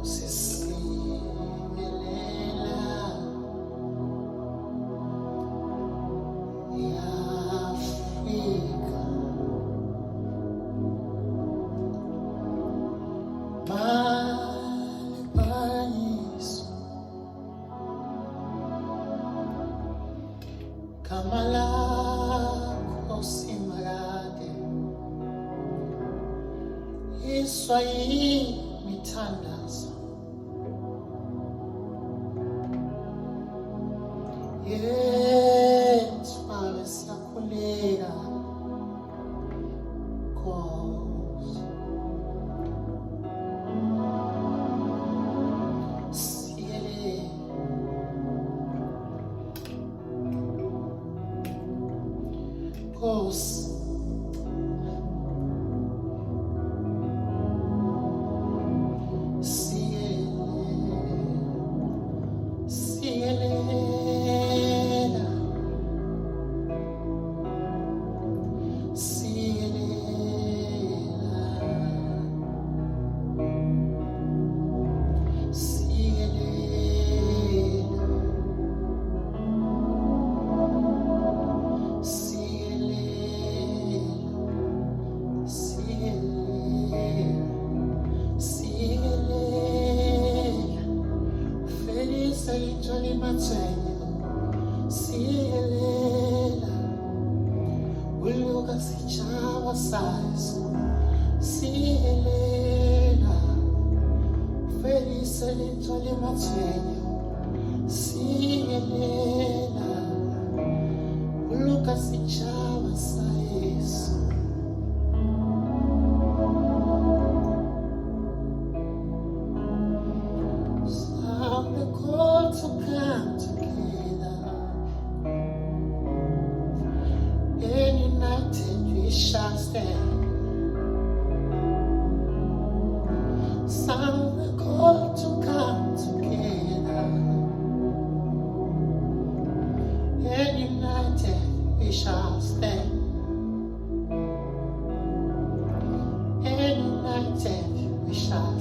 sisiyelela yafika malibanyiso gama lakho simakade iswa yimithandazo yethu Ave siyakhuleka Nkosi siyele Nkosi siyelela siyelela uluka sichava sazo siyelela felice litoli matsenyo siyelela uluka sichava sazo sound the call to come together and united we shall stand. Sound the call to come together and united we shall stand. And united we shall